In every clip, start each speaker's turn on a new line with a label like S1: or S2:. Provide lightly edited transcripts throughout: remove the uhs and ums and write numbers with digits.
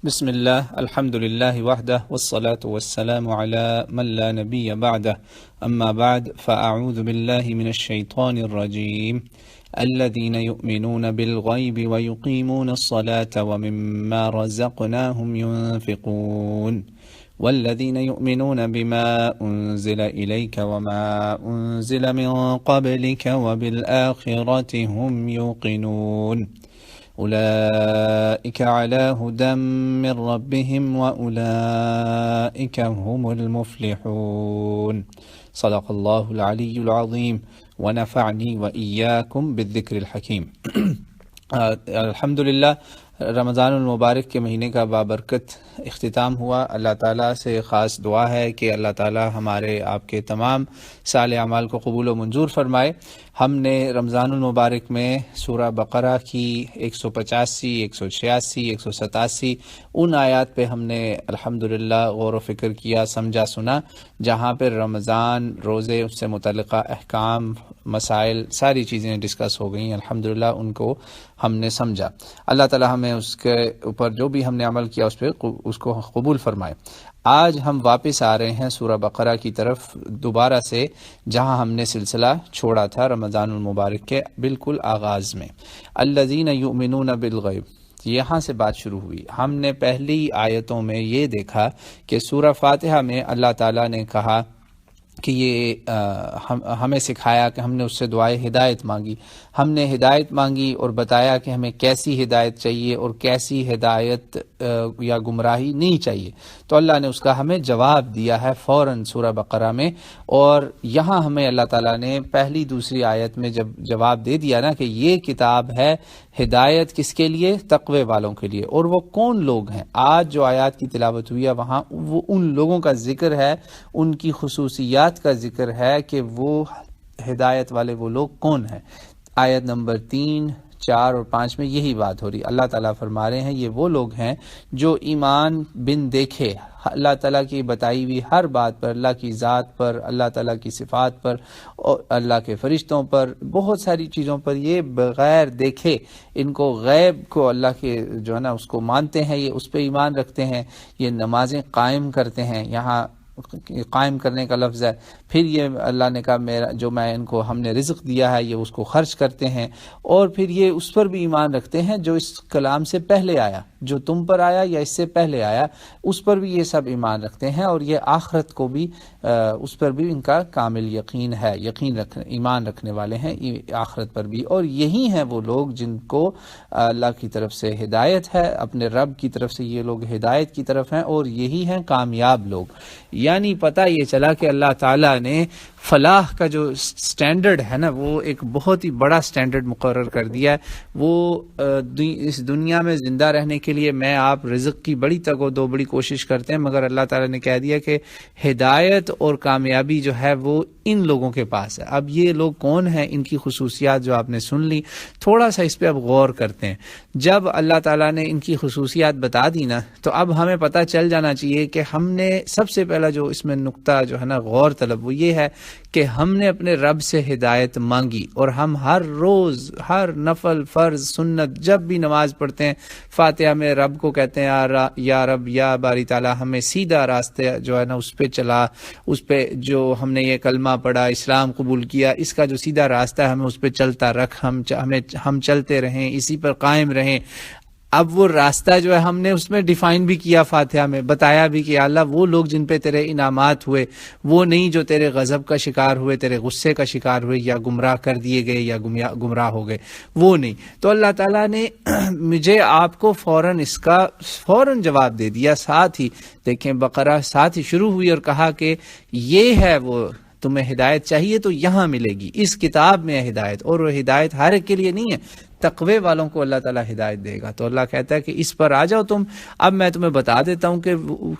S1: بسم الله الحمد لله وحده والصلاة والسلام على من لا نبي بعده أما بعد فأعوذ بالله من الشيطان الرجيم الذين يؤمنون بالغيب ويقيمون الصلاة ومما رزقناهم ينفقون والذين يؤمنون بما أنزل إليك وما أنزل من قبلك وبالآخرة هم يوقنون أولئك على هدى من ربهم وأولئك هم المفلحون صدق الله العلي العظيم ونفعني وإياكم بالذكر الحكيم الحمدللہ رمضان المبارک کے مہینے کا بابرکت اختتام ہوا۔ اللہ تعالیٰ سے خاص دعا ہے کہ اللہ تعالیٰ ہمارے آپ کے تمام صالح اعمال کو قبول و منظور فرمائے۔ ہم نے رمضان المبارک میں سورہ بقرہ کی 185، 186، 187 ان آیات پہ ہم نے الحمدللہ غور و فکر کیا، سمجھا سنا، جہاں پہ رمضان، روزے، اس سے متعلقہ احکام، مسائل، ساری چیزیں ڈسکس ہو گئیں۔ الحمدللہ ان کو ہم نے سمجھا۔ اللہ تعالی ہمیں اس کے اوپر جو بھی ہم نے عمل کیا اس کو قبول فرمائے۔ آج ہم واپس آ رہے ہیں سورہ بقرہ کی طرف دوبارہ سے، جہاں ہم نے سلسلہ چھوڑا تھا رمضان المبارک کے بالکل آغاز میں۔ الذین یؤمنون بالغیب، یہاں سے بات شروع ہوئی۔ ہم نے پہلی آیتوں میں یہ دیکھا کہ سورہ فاتحہ میں اللہ تعالیٰ نے کہا کہ یہ ہمیں سکھایا کہ ہم نے اس سے دعائے ہدایت مانگی، ہم نے ہدایت مانگی اور بتایا کہ ہمیں کیسی ہدایت چاہیے اور کیسی ہدایت یا گمراہی نہیں چاہیے، تو اللہ نے اس کا ہمیں جواب دیا ہے فوراً سورہ بقرہ میں۔ اور یہاں ہمیں اللہ تعالیٰ نے پہلی دوسری آیت میں جب جواب دے دیا نا کہ یہ کتاب ہے ہدایت کس کے لیے؟ تقوی والوں کے لیے۔ اور وہ کون لوگ ہیں؟ آج جو آیات کی تلاوت ہوئی ہے وہاں وہ ان لوگوں کا ذکر ہے، ان کی خصوصیات کا ذکر ہے کہ وہ ہدایت والے وہ لوگ کون ہیں۔ آیت نمبر 3، 4 اور 5 میں یہی بات ہو رہی۔ اللہ تعالیٰ فرما رہے ہیں یہ وہ لوگ ہیں جو ایمان بن دیکھے اللہ تعالیٰ کی بتائی ہوئی ہر بات پر، اللہ کی ذات پر، اللہ تعالیٰ کی صفات پر اور اللہ کے فرشتوں پر، بہت ساری چیزوں پر، یہ بغیر دیکھے ان کو غیب کو اللہ کے جو ہے نا اس کو مانتے ہیں، یہ اس پہ ایمان رکھتے ہیں، یہ نمازیں قائم کرتے ہیں۔ یہاں قائم کرنے کا لفظ ہے۔ پھر یہ اللہ نے کہا میرا جو میں ان کو ہم نے رزق دیا ہے یہ اس کو خرچ کرتے ہیں، اور پھر یہ اس پر بھی ایمان رکھتے ہیں جو اس کلام سے پہلے آیا، جو تم پر آیا یا اس سے پہلے آیا، اس پر بھی یہ سب ایمان رکھتے ہیں، اور یہ آخرت کو بھی اس پر بھی ان کا کامل یقین ہے، ایمان رکھنے والے ہیں آخرت پر بھی۔ اور یہی ہیں وہ لوگ جن کو اللہ کی طرف سے ہدایت ہے، اپنے رب کی طرف سے یہ لوگ ہدایت کی طرف ہیں، اور یہی ہیں کامیاب لوگ۔ یعنی پتہ یہ چلا کہ اللہ تعالیٰ نے فلاح کا جو سٹینڈرڈ ہے نا وہ ایک بہت ہی بڑا سٹینڈرڈ مقرر کر دیا ہے۔ وہ اس دنیا میں زندہ رہنے کے لیے میں آپ رزق کی بڑی تگ و دو بڑی کوشش کرتے ہیں، مگر اللہ تعالیٰ نے کہہ دیا کہ ہدایت اور کامیابی جو ہے وہ ان لوگوں کے پاس ہے۔ اب یہ لوگ کون ہیں، ان کی خصوصیات جو آپ نے سن لی، تھوڑا سا اس پہ اب غور کرتے ہیں۔ جب اللہ تعالیٰ نے ان کی خصوصیات بتا دی نا تو اب ہمیں پتہ چل جانا چاہیے کہ ہم نے سب سے پہلا جو اس میں نقطہ جو ہے نا غور طلب وہ یہ ہے کہ ہم نے اپنے رب سے ہدایت مانگی، اور ہم ہر روز ہر نفل، فرض، سنت جب بھی نماز پڑھتے ہیں فاتحہ میں رب کو کہتے ہیں یا رب یا باری تعالیٰ ہمیں سیدھا راستے جو ہے نا اس پہ چلا، اس پہ جو ہم نے یہ کلمہ پڑھا، اسلام قبول کیا، اس کا جو سیدھا راستہ ہے ہمیں اس پہ چلتا رکھ، ہم چلتے رہیں، اسی پر قائم رہیں۔ اب وہ راستہ جو ہے ہم نے اس میں ڈیفائن بھی کیا، فاتحہ میں بتایا بھی کہ اللہ وہ لوگ جن پہ تیرے انعامات ہوئے وہ نہیں جو تیرے غضب کا شکار ہوئے، تیرے غصے کا شکار ہوئے، یا گمراہ کر دیے گئے یا گمراہ ہو گئے، وہ نہیں۔ تو اللہ تعالیٰ نے مجھے آپ کو فوراً اس کا فوراً جواب دے دیا۔ ساتھ ہی دیکھیں بقرہ ساتھ ہی شروع ہوئی اور کہا کہ یہ ہے وہ تمہیں ہدایت چاہیے تو یہاں ملے گی، اس کتاب میں ہے ہدایت، اور وہ ہدایت ہر ایک کے لیے نہیں ہے، تقوی والوں کو اللہ تعالیٰ ہدایت دے گا۔ تو اللہ کہتا ہے کہ اس پر آ جاؤ تم۔ اب میں تمہیں بتا دیتا ہوں کہ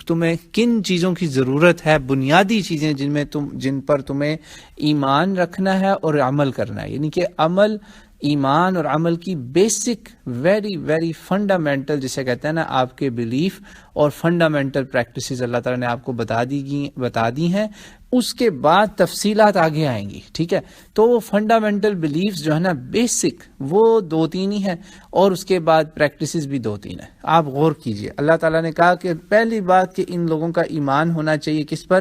S1: تمہیں کن چیزوں کی ضرورت ہے، بنیادی چیزیں جن پر تمہیں ایمان رکھنا ہے اور عمل کرنا ہے۔ یعنی کہ عمل ایمان اور عمل کی بیسک ویری ویری فنڈامنٹل جسے کہتے ہیں نا آپ کے بلیف اور فنڈامنٹل پریکٹسز اللہ تعالیٰ نے آپ کو بتا دی ہیں، اس کے بعد تفصیلات آگے آئیں گی، ٹھیک ہے؟ تو وہ فنڈامنٹل بلیفز جو ہے نا بیسک وہ 2-3 ہی ہیں، اور اس کے بعد پریکٹسز بھی 2-3 ہیں۔ آپ غور کیجئے، اللہ تعالیٰ نے کہا کہ پہلی بات کہ ان لوگوں کا ایمان ہونا چاہیے کس پر؟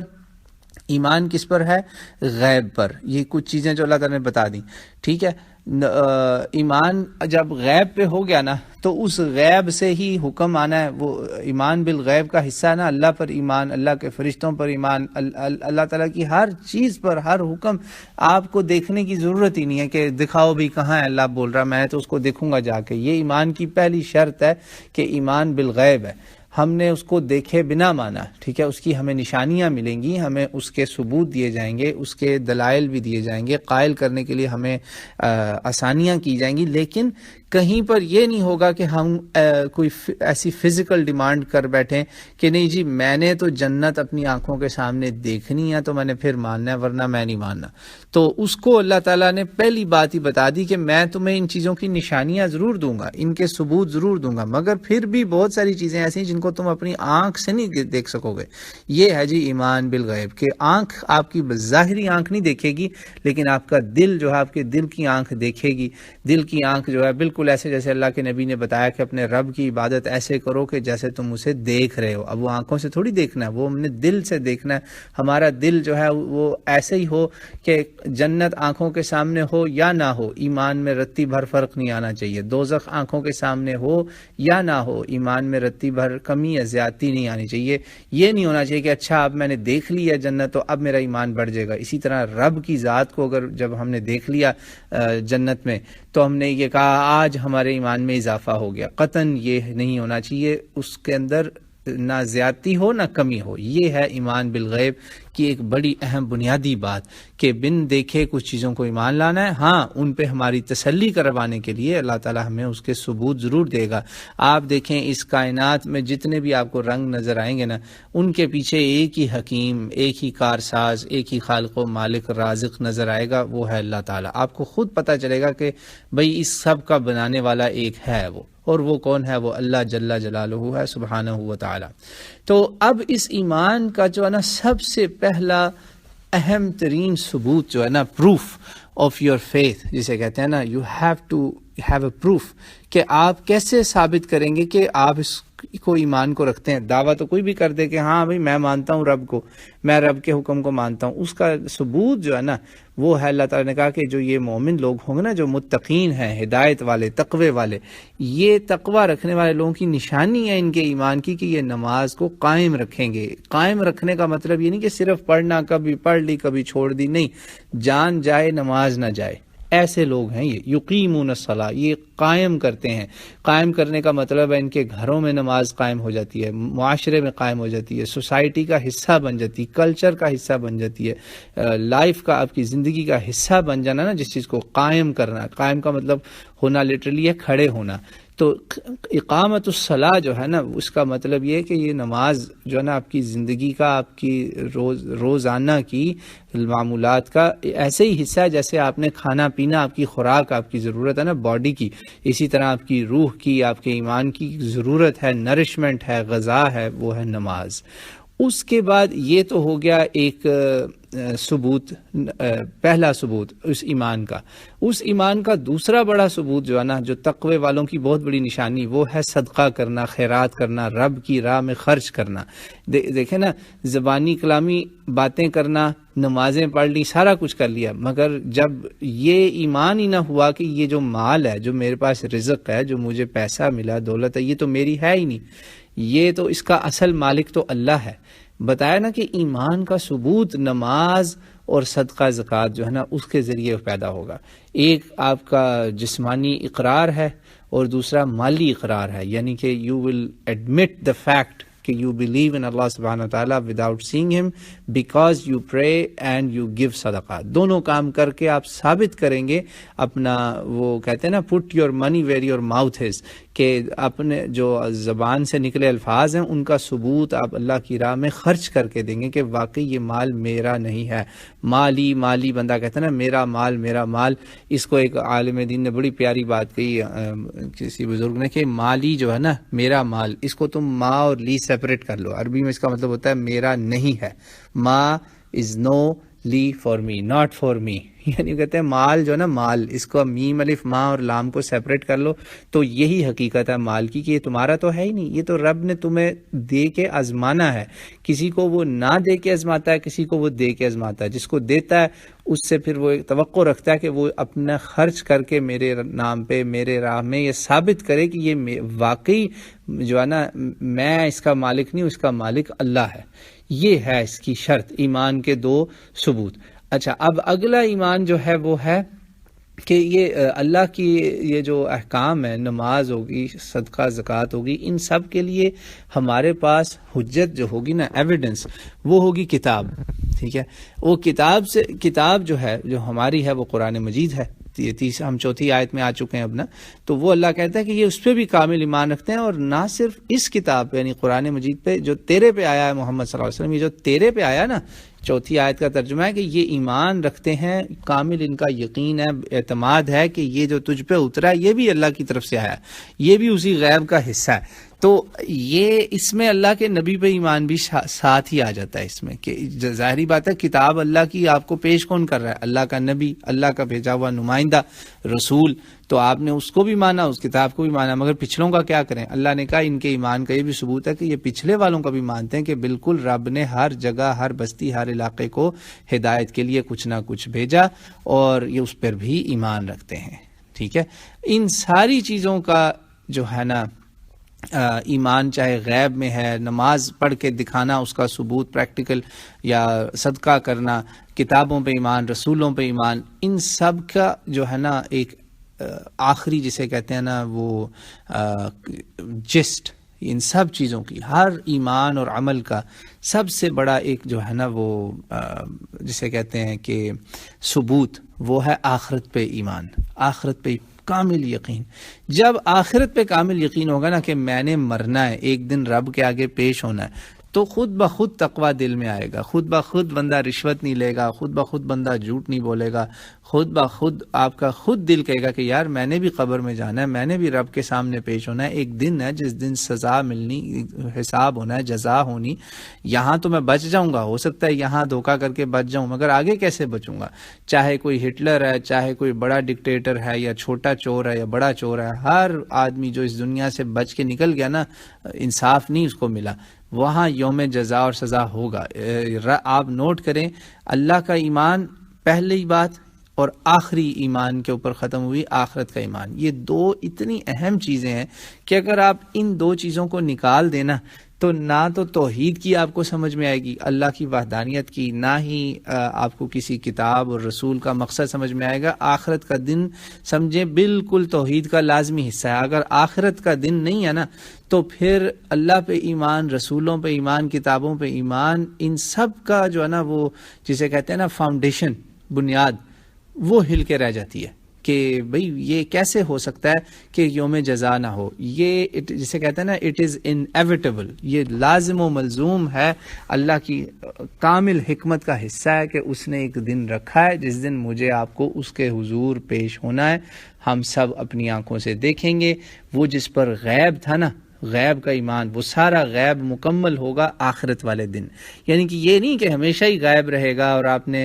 S1: ایمان کس پر ہے؟ غیب پر۔ یہ کچھ چیزیں جو اللہ تعالیٰ نے بتا دیں، ٹھیک ہے؟ ایمان جب غیب پہ ہو گیا نا تو اس غیب سے ہی حکم آنا ہے، وہ ایمان بالغیب کا حصہ ہے نا، اللہ پر ایمان، اللہ کے فرشتوں پر ایمان، اللہ تعالیٰ کی ہر چیز پر، ہر حکم آپ کو دیکھنے کی ضرورت ہی نہیں ہے کہ دکھاؤ بھی کہاں ہے اللہ بول رہا، میں تو اس کو دیکھوں گا جا کے۔ یہ ایمان کی پہلی شرط ہے کہ ایمان بالغیب ہے، ہم نے اس کو دیکھے بنا مانا، ٹھیک ہے؟ اس کی ہمیں نشانیاں ملیں گی، ہمیں اس کے ثبوت دیے جائیں گے، اس کے دلائل بھی دیے جائیں گے، قائل کرنے کے لیے ہمیں آسانیاں کی جائیں گی، لیکن کہیں پر یہ نہیں ہوگا کہ ہم کوئی ایسی فزیکل ڈیمانڈ کر بیٹھیں کہ نہیں جی میں نے تو جنت اپنی آنکھوں کے سامنے دیکھنی ہے تو میں نے پھر ماننا ہے، ورنہ میں نہیں ماننا۔ تو اس کو اللہ تعالیٰ نے پہلی بات ہی بتا دی کہ میں تمہیں ان چیزوں کی نشانیاں ضرور دوں گا، ان کے ثبوت ضرور دوں گا، مگر پھر بھی بہت ساری چیزیں ایسی ہیں جن کو تم اپنی آنکھ سے نہیں دیکھ سکو گے۔ یہ ہے جی ایمان بالغیب، کہ آنکھ آپ کی ظاہری آنکھ نہیں دیکھے گی، لیکن آپ کا دل جو ہے، آپ کے دل کی آنکھ دیکھے گی۔ دل کی آنکھ جو ہے بالکل ایسے جیسے اللہ کے نبی نے بتایا کہ اپنے رب کی عبادت ایسے کرو کہ جیسے تم اسے دیکھ رہے ہو۔ اب وہ آنکھوں سے تھوڑی دیکھنا ہے، وہ ہم نے دل سے دیکھنا ہے۔ ہمارا دل جو ہے وہ ایسے ہی ہو کہ جنت آنکھوں کے سامنے ہو یا نہ ہو، ایمان میں رتی بھر فرق نہیں آنا چاہیے۔ دوزخ آنکھوں کے سامنے ہو یا نہ ہو، ایمان میں رتی بھر کمی یا زیادتی نہیں آنی چاہیے۔ یہ نہیں ہونا چاہیے کہ اچھا اب میں نے دیکھ لیا جنت تو اب میرا ایمان بڑھ جائے گا۔ اسی طرح رب کی ذات کو اگر جب ہم نے دیکھ لیا جنت میں تو ہم نے یہ کہا آج ہمارے ایمان میں اضافہ ہو گیا، قطعاً یہ نہیں ہونا چاہیے۔ اس کے اندر نہ زیادتی ہو نہ کمی ہو۔ یہ ہے ایمان بالغیب کی ایک بڑی اہم بنیادی بات کہ بن دیکھے کچھ چیزوں کو ایمان لانا ہے۔ ہاں ان پہ ہماری تسلی کروانے کے لیے اللہ تعالیٰ ہمیں اس کے ثبوت ضرور دے گا۔ آپ دیکھیں اس کائنات میں جتنے بھی آپ کو رنگ نظر آئیں گے نا، ان کے پیچھے ایک ہی حکیم، ایک ہی کارساز، ایک ہی خالق و مالک رازق نظر آئے گا، وہ ہے اللہ تعالیٰ۔ آپ کو خود پتہ چلے گا کہ بھئی اس سب کا بنانے والا ایک ہے وہ، اور وہ کون ہے؟ وہ اللہ جل جلالہ ہے سبحانہ و تعالی۔ تو اب اس ایمان کا جو ہے نا سب سے پہلا اہم ترین ثبوت جو ہے نا، پروف آف یور فیتھ جسے کہتے ہیں نا، you have to have a proof, کہ آپ کیسے ثابت کریں گے کہ آپ اس کو ایمان کو رکھتے ہیں۔ دعویٰ تو کوئی بھی کر دے کہ ہاں بھائی میں مانتا ہوں رب کو، میں رب کے حکم کو مانتا ہوں، اس کا ثبوت جو ہے نا وہ ہے اللہ تعالیٰ نے کہا کہ جو یہ مومن لوگ ہوں گے نا، جو متقین ہیں، ہدایت والے، تقوی والے، یہ تقوی رکھنے والے لوگوں کی نشانی ہے ان کے ایمان کی کہ یہ نماز کو قائم رکھیں گے۔ قائم رکھنے کا مطلب یہ نہیں کہ صرف پڑھنا، کبھی پڑھ لی کبھی چھوڑ دی، نہیں، جان جائے نماز نہ جائے، ایسے لوگ ہیں یہ یقیمون الصلاۃ، یہ قائم کرتے ہیں۔ قائم کرنے کا مطلب ہے ان کے گھروں میں نماز قائم ہو جاتی ہے، معاشرے میں قائم ہو جاتی ہے، سوسائٹی کا حصہ بن جاتی ہے، کلچر کا حصہ بن جاتی ہے، لائف کا، آپ کی زندگی کا حصہ بن جانا نا، جس چیز کو قائم کرنا۔ قائم کا مطلب ہونا لٹرلی ہے کھڑے ہونا۔ تو اقامت الصلاۃ جو ہے نا، اس کا مطلب یہ ہے کہ یہ نماز جو ہے نا آپ کی زندگی کا، آپ کی روزانہ کی معمولات کا ایسے ہی حصہ ہے جیسے آپ نے کھانا پینا، آپ کی خوراک، آپ کی ضرورت ہے نا باڈی کی، اسی طرح آپ کی روح کی، آپ کے ایمان کی ضرورت ہے، نرشمنٹ ہے، غذا ہے، وہ ہے نماز۔ اس کے بعد یہ تو ہو گیا ایک ثبوت، پہلا ثبوت اس ایمان کا۔ اس ایمان کا دوسرا بڑا ثبوت جو ہے نا، جو تقوی والوں کی بہت بڑی نشانی، وہ ہے صدقہ کرنا، خیرات کرنا، رب کی راہ میں خرچ کرنا۔ دیکھیں نا، زبانی کلامی باتیں کرنا، نمازیں پڑھ لی، سارا کچھ کر لیا، مگر جب یہ ایمان ہی نہ ہوا کہ یہ جو مال ہے، جو میرے پاس رزق ہے، جو مجھے پیسہ ملا، دولت ہے، یہ تو میری ہے ہی نہیں، یہ تو اس کا اصل مالک تو اللہ ہے۔ بتایا نا کہ ایمان کا ثبوت نماز اور صدقہ زکوٰۃ جو ہے نا اس کے ذریعے پیدا ہوگا۔ ایک آپ کا جسمانی اقرار ہے اور دوسرا مالی اقرار ہے، یعنی کہ you will admit the fact کہ یو بلیو ان اللہ سبحانہ وتعالیٰ وداؤٹ سینگ ہم، because you pray and you give صدقہ۔ دونوں کام کر کے آپ ثابت کریں گے اپنا، وہ کہتے ہیں نا put your money where your mouth is, کہ اپنے جو زبان سے نکلے الفاظ ہیں ان کا ثبوت آپ اللہ کی راہ میں خرچ کر کے دیں گے کہ واقعی یہ مال میرا نہیں ہے. مالی مالی بندہ کہتا ہے نا میرا مال میرا مال. اس کو ایک عالم دین نے بڑی پیاری بات کہی کسی بزرگ نے کہ مالی جو ہے نا میرا مال، اس کو تم ما اور لی سیپریٹ کر لو. عربی میں اس کا مطلب ہوتا ہے میرا نہیں ہے. ما از نو لی for me not for me. یعنی کہتے ہیں مال جو ہے نا مال، اس کو میم الف ما اور لام کو سیپریٹ کر لو تو یہی حقیقت ہے مال کی کہ یہ تمہارا تو ہے ہی نہیں، یہ تو رب نے تمہیں دے کے آزمانا ہے. کسی کو وہ نہ دے کے آزماتا ہے، کسی کو وہ دے کے آزماتا ہے. جس کو دیتا ہے اس سے پھر وہ توقع رکھتا ہے کہ وہ اپنا خرچ کر کے میرے نام پہ میرے راہ میں یہ ثابت کرے کہ یہ واقعی جو ہے نا میں اس کا مالک نہیں ہوں، اس کا مالک اللہ ہے. یہ ہے اس کی شرط، ایمان کے دو ثبوت. اچھا، اب اگلا ایمان جو ہے وہ ہے کہ یہ اللہ کی یہ جو احکام ہے، نماز ہوگی، صدقہ زکوٰۃ ہوگی، ان سب کے لیے ہمارے پاس حجت جو ہوگی نا، ایویڈنس، وہ ہوگی کتاب. ٹھیک ہے، وہ کتاب جو ہے جو ہماری ہے وہ قرآن مجید ہے. ہم چوتھی آیت میں آ چکے ہیں اب نا. تو وہ اللہ کہتا ہے کہ یہ اس پہ بھی کامل ایمان رکھتے ہیں، اور نہ صرف اس کتاب پہ یعنی قرآن مجید پہ جو تیرے پہ آیا ہے محمد صلی اللہ علیہ وسلم، یہ جو تیرے پہ آیا نا، چوتھی آیت کا ترجمہ ہے کہ یہ ایمان رکھتے ہیں، کامل ان کا یقین ہے، اعتماد ہے کہ یہ جو تجھ پہ اترا ہے یہ بھی اللہ کی طرف سے آیا ہے، یہ بھی اسی غیب کا حصہ ہے. تو یہ اس میں اللہ کے نبی پہ ایمان بھی ساتھ ہی آ جاتا ہے اس میں، کہ ظاہری بات ہے کتاب اللہ کی آپ کو پیش کون کر رہا ہے؟ اللہ کا نبی، اللہ کا بھیجا ہوا نمائندہ رسول. تو آپ نے اس کو بھی مانا، اس کتاب کو بھی مانا. مگر پچھلوں کا کیا کریں؟ اللہ نے کہا ان کے ایمان کا یہ بھی ثبوت ہے کہ یہ پچھلے والوں کا بھی مانتے ہیں کہ بالکل رب نے ہر جگہ، ہر بستی، ہر علاقے کو ہدایت کے لیے کچھ نہ کچھ بھیجا، اور یہ اس پر بھی ایمان رکھتے ہیں. ٹھیک ہے، ان ساری چیزوں کا جو ہے نا ایمان، چاہے غیب میں ہے، نماز پڑھ کے دکھانا اس کا ثبوت پریکٹیکل، یا صدقہ کرنا، کتابوں پہ ایمان، رسولوں پہ ایمان، ان سب کا جو ہے نا ایک آخری جسے کہتے ہیں نا وہ جسٹ، ان سب چیزوں کی، ہر ایمان اور عمل کا سب سے بڑا ایک جو ہے نا وہ جسے کہتے ہیں کہ ثبوت، وہ ہے آخرت پہ ایمان، آخرت پہ کامل یقین. جب آخرت پہ کامل یقین ہوگا نا کہ میں نے مرنا ہے، ایک دن رب کے آگے پیش ہونا ہے، تو خود بخود تقوی دل میں آئے گا، خود بخود بندہ رشوت نہیں لے گا، خود بخود بندہ جھوٹ نہیں بولے گا، خود بخود آپ کا خود دل کہے گا کہ یار میں نے بھی قبر میں جانا ہے، میں نے بھی رب کے سامنے پیش ہونا ہے. ایک دن ہے جس دن سزا ملنی، حساب ہونا ہے، جزا ہونی. یہاں تو میں بچ جاؤں گا، ہو سکتا ہے یہاں دھوکہ کر کے بچ جاؤں، مگر آگے کیسے بچوں گا؟ چاہے کوئی ہٹلر ہے، چاہے کوئی بڑا ڈکٹیٹر ہے، یا چھوٹا چور ہے یا بڑا چور ہے، ہر آدمی جو اس دنیا سے بچ کے نکل گیا نا، انصاف نہیں اس کو ملا، وہاں یوم جزا اور سزا ہوگا. آپ نوٹ کریں، اللہ کا ایمان پہلی بات، اور آخری ایمان کے اوپر ختم ہوئی آخرت کا ایمان. یہ دو اتنی اہم چیزیں ہیں کہ اگر آپ ان دو چیزوں کو نکال دینا تو نہ تو توحید کی آپ کو سمجھ میں آئے گی، اللہ کی وحدانیت کی، نہ ہی آپ کو کسی کتاب اور رسول کا مقصد سمجھ میں آئے گا. آخرت کا دن سمجھیں بالکل توحید کا لازمی حصہ ہے. اگر آخرت کا دن نہیں ہے نا تو پھر اللہ پہ ایمان، رسولوں پہ ایمان، کتابوں پہ ایمان، ان سب کا جو ہے نا وہ جسے کہتے ہیں نا فاؤنڈیشن، بنیاد، وہ ہل کے رہ جاتی ہے کہ بھئی یہ کیسے ہو سکتا ہے کہ یوم جزا نہ ہو. یہ جسے کہتے ہیں نا اٹ از انیویٹیبل، یہ لازم و ملزوم ہے، اللہ کی کامل حکمت کا حصہ ہے کہ اس نے ایک دن رکھا ہے جس دن مجھے آپ کو اس کے حضور پیش ہونا ہے. ہم سب اپنی آنکھوں سے دیکھیں گے. وہ جس پر غیب تھا نا، غیب کا ایمان، وہ سارا غیب مکمل ہوگا آخرت والے دن. یعنی کہ یہ نہیں کہ ہمیشہ ہی غیب رہے گا اور آپ نے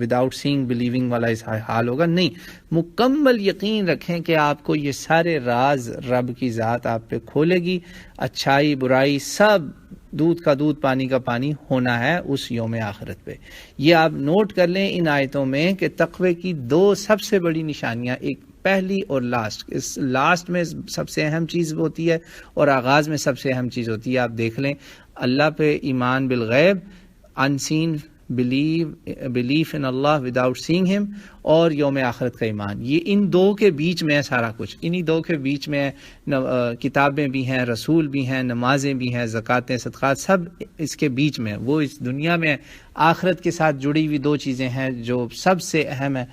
S1: وداؤٹ سینگ بلیونگ والا اس حال ہوگا. نہیں، مکمل یقین رکھیں کہ آپ کو یہ سارے راز رب کی ذات آپ پہ کھولے گی. اچھائی برائی سب، دودھ کا دودھ پانی کا پانی ہونا ہے اس یوم آخرت پہ. یہ آپ نوٹ کر لیں ان آیتوں میں کہ تقوی کی دو سب سے بڑی نشانیاں، ایک پہلی اور لاسٹ. اس لاسٹ میں سب سے اہم چیز ہوتی ہے اور آغاز میں سب سے اہم چیز ہوتی ہے. آپ دیکھ لیں، اللہ پہ ایمان بالغیب، ان سین belief in Allah without seeing him, اور یوم آخرت کا ایمان. یہ ان دو کے بیچ میں ہے سارا کچھ. انہی دو کے بیچ میں کتابیں بھی ہیں، رسول بھی ہیں، نمازیں بھی ہیں، زکاتیں، صدقات، سب اس کے بیچ میں. وہ اس دنیا میں آخرت کے ساتھ جڑی ہوئی دو چیزیں ہیں جو سب سے اہم ہیں،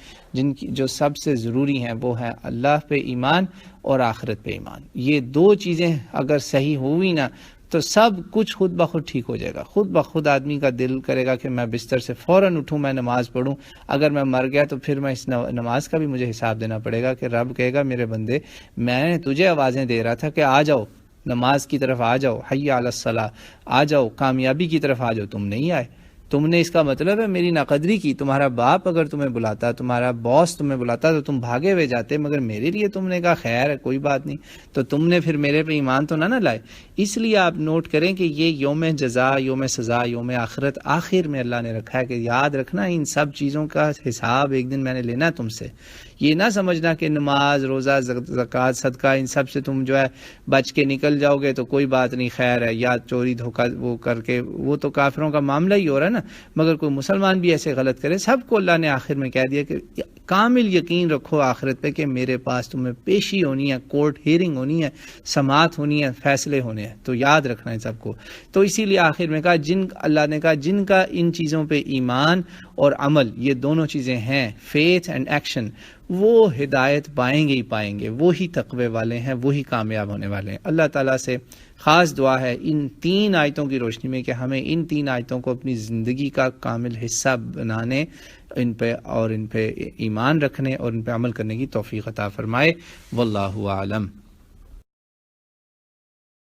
S1: جو سب سے ضروری ہیں. وہ ہے اللہ پہ ایمان اور آخرت پہ ایمان. یہ دو چیزیں اگر صحیح ہوئی نا تو سب کچھ خود بخود ٹھیک ہو جائے گا. خود بخود آدمی کا دل کرے گا کہ میں بستر سے فوراً اٹھوں، میں نماز پڑھوں. اگر میں مر گیا تو پھر میں اس نماز کا بھی مجھے حساب دینا پڑے گا کہ رب کہے گا میرے بندے میں نے تجھے آوازیں دے رہا تھا کہ آ جاؤ نماز کی طرف، آ جاؤ حی علی الصلاۃ، آ جاؤ کامیابی کی طرف آ جاؤ، تم نہیں آئے. تم نے اس کا مطلب ہے میری ناقدری کی. تمہارا باپ اگر تمہیں بلاتا، تمہارا باس تمہیں بلاتا تو تم بھاگے ہوئے جاتے، مگر میرے لیے تم نے کہا خیر ہے کوئی بات نہیں، تو تم نے پھر میرے پہ ایمان تو نہ لائے. اس لیے آپ نوٹ کریں کہ یہ یوم جزا، یوم سزا، یوم آخرت آخر میں اللہ نے رکھا ہے کہ یاد رکھنا ان سب چیزوں کا حساب ایک دن میں نے لینا تم سے. یہ نہ سمجھنا کہ نماز، روزہ، زکوٰۃ، صدقہ ان سب سے تم جو ہے بچ کے نکل جاؤ گے تو کوئی بات نہیں، خیر ہے، یا چوری دھوکہ وہ کر کے، وہ تو کافروں کا معاملہ ہی ہو رہا ہے نا. مگر کوئی مسلمان بھی ایسے غلط کرے، سب کو اللہ نے آخر میں کہہ دیا کہ کامل یقین رکھو آخرت پہ کہ میرے پاس تمہیں پیشی ہونی ہے، کورٹ ہیئرنگ ہونی ہے، سماعت ہونی ہے، فیصلے ہونے ہیں. تو یاد رکھنا ہے سب کو. تو اسی لیے آخر میں کہا اللہ نے کہا جن کا ان چیزوں پہ ایمان اور عمل، یہ دونوں چیزیں ہیں، فیتھ اینڈ ایکشن، وہ ہدایت پائیں گے ہی پائیں گے. وہی تقوی والے ہیں، وہی کامیاب ہونے والے ہیں. اللہ تعالیٰ سے خاص دعا ہے ان 3 آیتوں کی روشنی میں کہ ہمیں ان 3 آیتوں کو اپنی زندگی کا کامل حصہ بنانے، ان پہ ایمان رکھنے اور ان پہ عمل کرنے کی توفیق عطا فرمائے. واللہ اعلم.